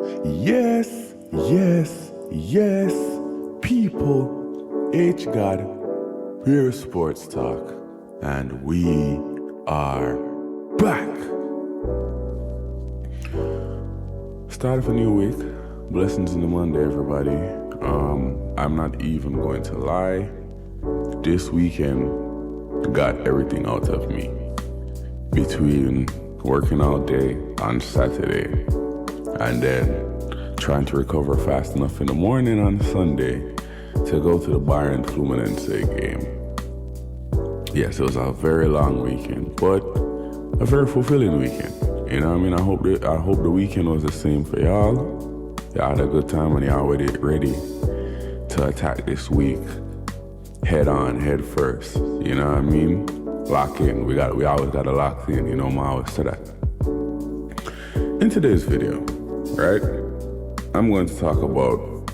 Yes, yes, yes, people. H God, Pure Sports Talk, and we are back. Start of a new week. Blessings in the Monday, everybody. I'm not even going to lie. This weekend got everything out of me. Between working all day on Saturday and then trying to recover fast enough in the morning on Sunday to go to the Bayern Fluminense game. Yes, it was a very long weekend, but a very fulfilling weekend. You know what I mean? I hope the weekend was the same for y'all. Y'all had a good time and y'all ready to attack this week head on, head first. You know what I mean? Lock in. We always gotta lock in. You know, I always say that. In today's video, right, I'm going to talk about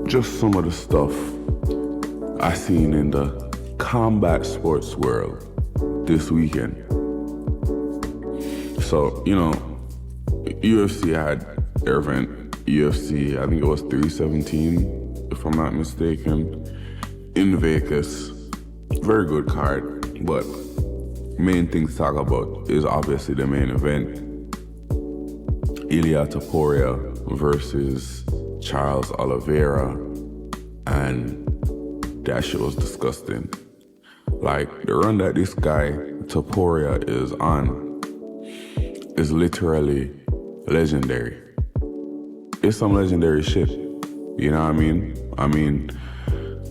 just some of the stuff I seen in the combat sports world this weekend. So, you know, UFC had their event, UFC, I think it was 317, if I'm not mistaken, in Vegas. Very good card, but main thing to talk about is obviously the main event. Ilia Topuria versus Charles Oliveira, and that shit was disgusting. Like, the run that this guy, Topuria, is on is literally legendary. It's some legendary shit. You know what I mean? I mean,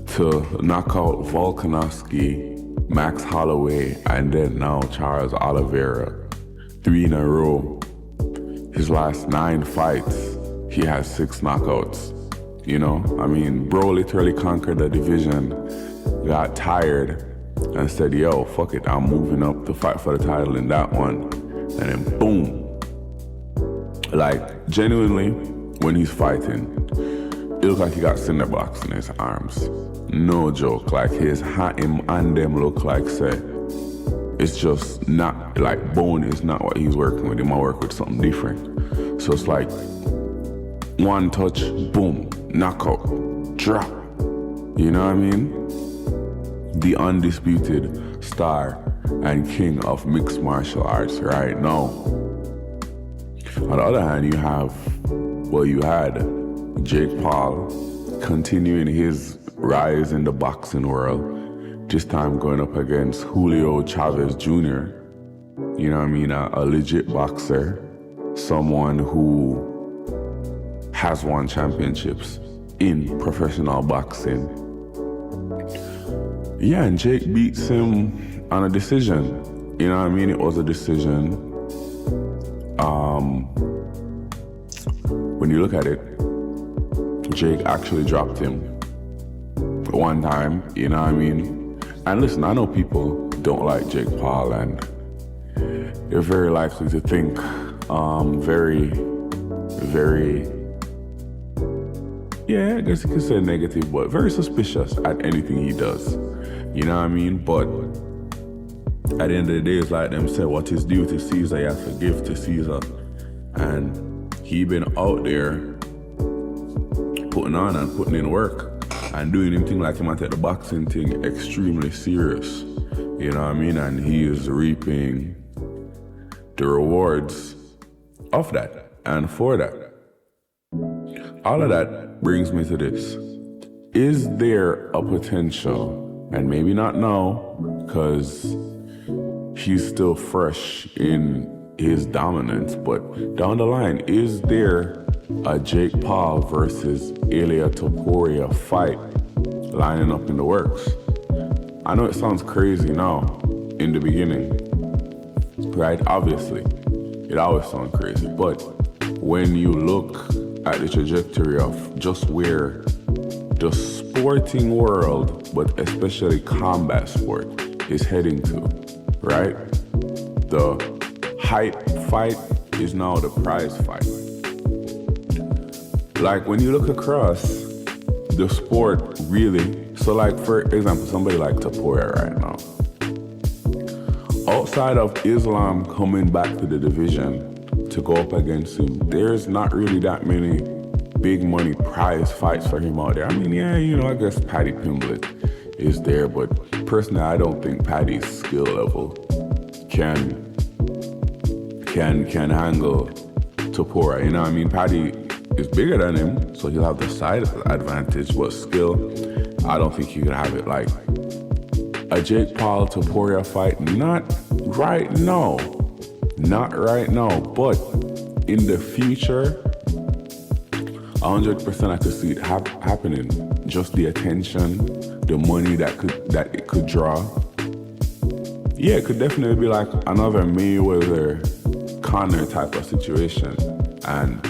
to knock out Volkanovski, Max Holloway, and then now Charles Oliveira, 3 in a row. His last 9 fights, he has 6 knockouts. You know, I mean, bro literally conquered the division, got tired, and said, yo, fuck it, I'm moving up to fight for the title in that one. And then boom. Like, genuinely, when he's fighting, it looks like he got cinder blocks in his arms. No joke. Like, his him and them look like, say, it's just not, like, bone is not what he's working with. He might work with something different. So it's like, one touch, boom, knockout, drop. You know what I mean? The undisputed star and king of mixed martial arts right now. On the other hand, you had Jake Paul continuing his rise in the boxing world. This time going up against Julio Chavez Jr. You know what I mean? A legit boxer. Someone who has won championships in professional boxing. Yeah, and Jake beats him on a decision. You know what I mean? It was a decision. When you look at it, Jake actually dropped him one time, you know what I mean? And listen, I know people don't like Jake Paul, and they're very likely to think very, yeah, I guess you could say negative, but very suspicious at anything he does. You know what I mean? But at the end of the day, it's like them say, what is due to Caesar, you have to give to Caesar. And he been out there putting on and putting in work and doing him thing like him and take the boxing thing extremely serious. You know what I mean? And he is reaping the rewards of that and for that. All of that brings me to this. Is there a potential, and maybe not now, because he's still fresh in his dominance, but down the line, is there a Jake Paul versus Ilia Topuria fight lining up in the works? I know it sounds crazy now, in the beginning, right? Obviously, it always sounds crazy, but when you look at the trajectory of just where the sporting world, but especially combat sport, is heading to, right? The hype fight is now the prize fight. Like, when you look across the sport, really, so like, for example, somebody like Topuria right now, outside of Islam coming back to the division to go up against him. There's not really that many big money prize fights for him out there. I mean, yeah, I guess Paddy Pimblett is there, but personally, I don't think Paddy's skill level can handle Topuria. You know what I mean? Paddy is bigger than him, so he'll have the side advantage, but skill, I don't think he could have it like a Jake Paul Topuria fight. Not right now, but in the future, 100% I could see it happening. Just the attention, the money that it could draw. Yeah, it could definitely be like another Mayweather Conor type of situation. And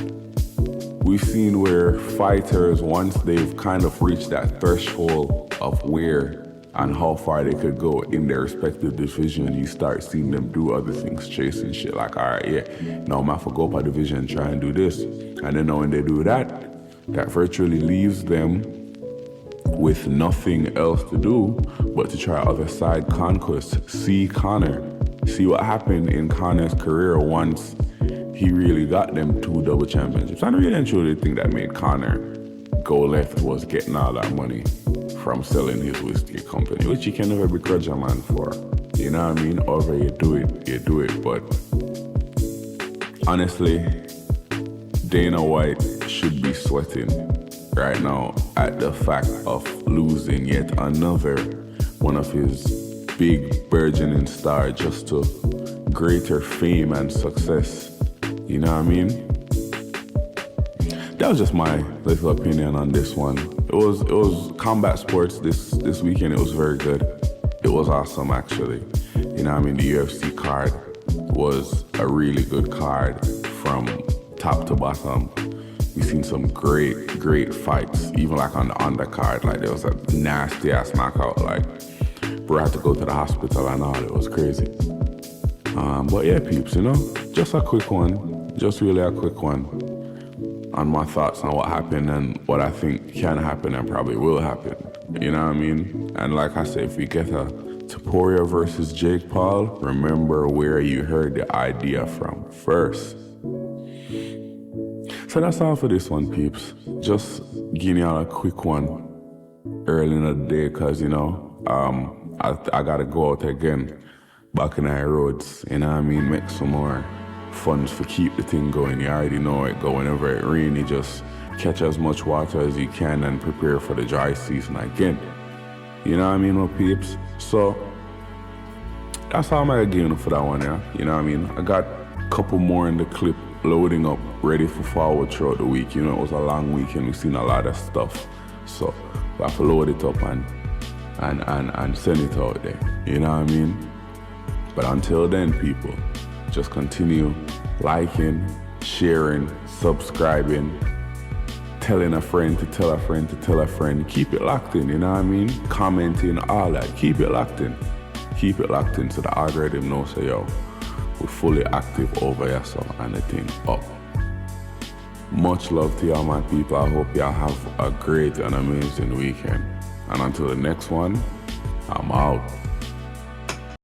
we've seen where fighters, once they've kind of reached that threshold of where and how far they could go in their respective division, you start seeing them do other things, chasing shit like, all right, yeah, now I'm gonna go up a division and try and do this. And then when they do that virtually leaves them with nothing else to do but to try other side conquests. See Conor. See what happened in Conor's career once he really got them 2 double championships. I really and truly think that made Conor go left was getting all that money from selling his whiskey company, which you can never begrudge a man for. You know what I mean? However you do it. But honestly, Dana White should be sweating right now at the fact of losing yet another one of his big burgeoning stars just to greater fame and success. You know what I mean? That was just my little opinion on this one. It was combat sports this weekend. It was very good. It was awesome, actually. You know what I mean? The UFC card was a really good card from top to bottom. We've seen some great fights, even like on the undercard. Like there was a nasty ass knockout. Like bro had to go to the hospital and all. It was crazy. But yeah, peeps, just a quick one, just really a quick one on my thoughts on what happened and what I think can happen and probably will happen. You know what I mean? And like I said, if we get a Topuria versus Jake Paul, remember where you heard the idea from first. So that's all for this one, peeps. Just giving y'all a quick one early in the day, cause I gotta go out again, back in the roads. You know what I mean? Make some more funds to keep the thing going. You already know it. Go whenever it rains, you just catch as much water as you can and prepare for the dry season again. You know what I mean, my peeps? So that's all I'm gonna give you for that one, yeah. You know what I mean? I got a couple more in the clip loading up, ready for forward throughout the week. It was a long weekend. We've seen a lot of stuff. So we have to load it up and send it out there. You know what I mean? But until then, people, just continue liking, sharing, subscribing, telling a friend to tell a friend to tell a friend. Keep it locked in, you know what I mean? Commenting, all that. Keep it locked in. Keep it locked in so the algorithm knows, so yo, we're fully active over here, so and the thing up. Much love to y'all, my people. I hope y'all have a great and amazing weekend. And until the next one, I'm out.